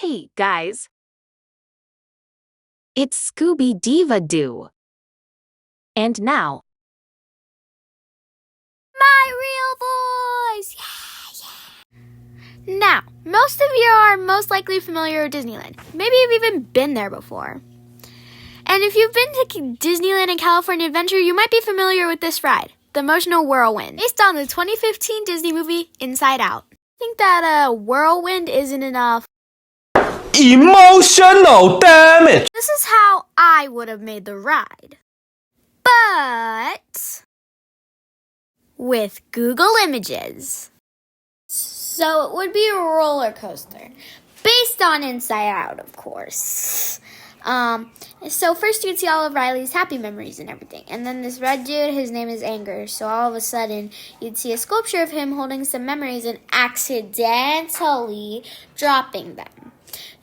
Hey, guys. It's Scooby Diva Doo. And now, my real voice! Yeah. Now, most of you are most likely familiar with Disneyland. Maybe you've even been there before. And if you've been to Disneyland and California Adventure, you might be familiar with this ride, the Emotional Whirlwind, based on the 2015 Disney movie Inside Out. I think that a whirlwind isn't enough. Emotional damage! This is how I would have made the ride. But with Google Images. So it would be a roller coaster, based on Inside Out, of course. So first you'd see all of Riley's happy memories and everything. And then this red dude, his name is Anger. So all of a sudden, you'd see a sculpture of him holding some memories and accidentally dropping them.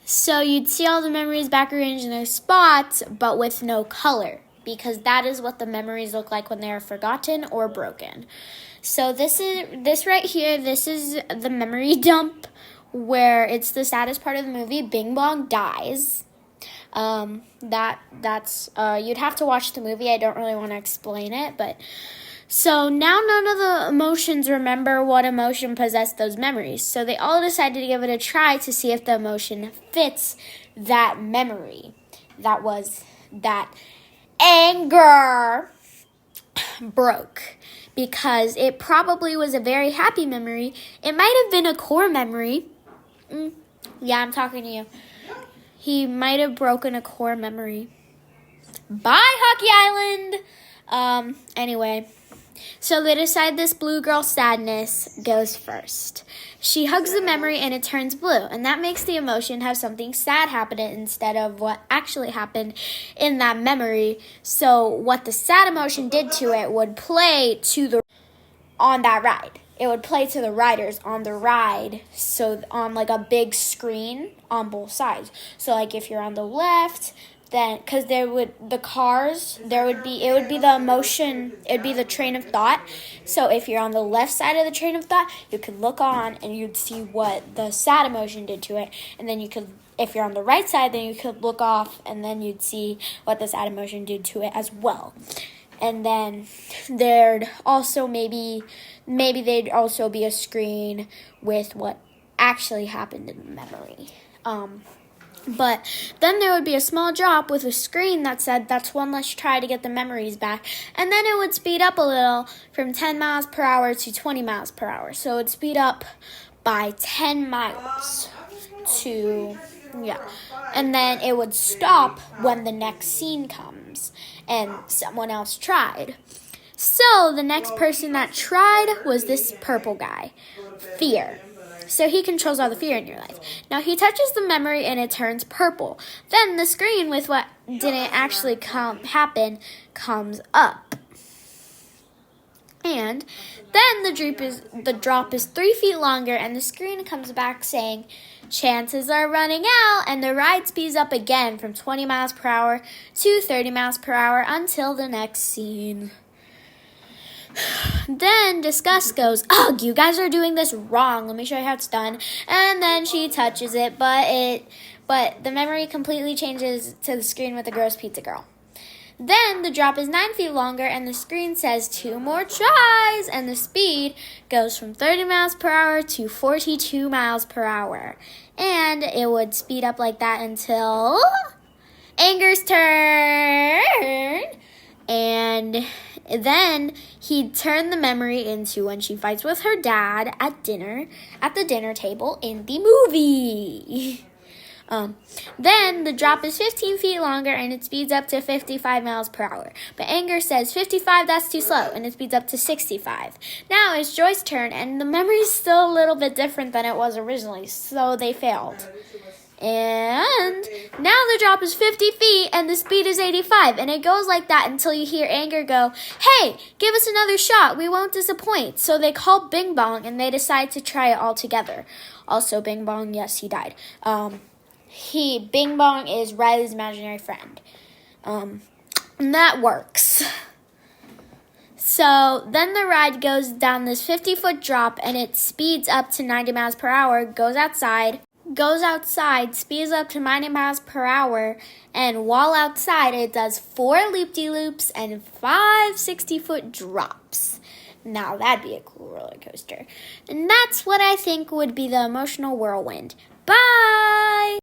So you'd see all the memories back arranged in their spots, but with no color, because that is what the memories look like when they are forgotten or broken. So this right here, this is the memory dump, where it's the saddest part of the movie. Bing Bong dies. You'd have to watch the movie. I don't really want to explain it, but so now none of the emotions remember what emotion possessed those memories. So they all decided to give it a try to see if the emotion fits that memory. That was that Anger broke, because it probably was a very happy memory. It might have been a core memory. Yeah, I'm talking to you. He might have broken a core memory. Bye, Hockey Island! Anyway, so they decide this blue girl Sadness goes first. She hugs the memory and it turns blue, and that makes the emotion have something sad happen instead of what actually happened in that memory. So what the sad emotion did to it would play on that ride. It would play to the riders on the ride, so on like a big screen on both sides. So like if you're on the left, then because it would be the emotion, it would be the train of thought. So if you're on the left side of the train of thought, you could look on and you'd see what the sad emotion did to it, and then you could, if you're on the right side, then you could look off and then you'd see what the sad emotion did to it as well. And then there'd also maybe there'd also be a screen with what actually happened in the memory. But then there would be a small drop with a screen that said, that's one less try to get the memories back. And then it would speed up a little from 10 miles per hour to 20 miles per hour. So it would speed up by 10 miles and then it would stop when the next scene comes and someone else tried. So the next person that tried was this purple guy, Fear. So he controls all the fear in your life. Now he touches the memory and it turns purple. Then the screen with what didn't actually happen comes up. And then the drop is 3 feet longer and the screen comes back saying, chances are running out, and the ride speeds up again from 20 miles per hour to 30 miles per hour until the next scene. Then Disgust goes, ugh, you guys are doing this wrong. Let me show you how it's done. And then she touches it, but the memory completely changes to the screen with the gross pizza girl. Then the drop is 9 feet longer and the screen says 2 more tries, and the speed goes from 30 miles per hour to 42 miles per hour. And it would speed up like that until Anger's turn. And then he'd turn the memory into when she fights with her dad at the dinner table in the movie. Then the drop is 15 feet longer and it speeds up to 55 miles per hour. But Anger says 55, that's too slow, and it speeds up to 65. Now it's Joy's turn, and the memory's still a little bit different than it was originally, so they failed. And now the drop is 50 feet and the speed is 85, and it goes like that until you hear Anger go, hey, give us another shot, we won't disappoint. So they call Bing Bong and they decide to try it all together. Also, Bing Bong, yes, he died. Bing Bong is Riley's imaginary friend. And that works. So then the ride goes down this 50-foot drop and it speeds up to 90 miles per hour, goes outside. goes outside, speeds up to 90 miles per hour, and while outside, it does 4 loop-de-loops and 5 60-foot drops. Now, that'd be a cool roller coaster. And that's what I think would be the emotional whirlwind. Bye!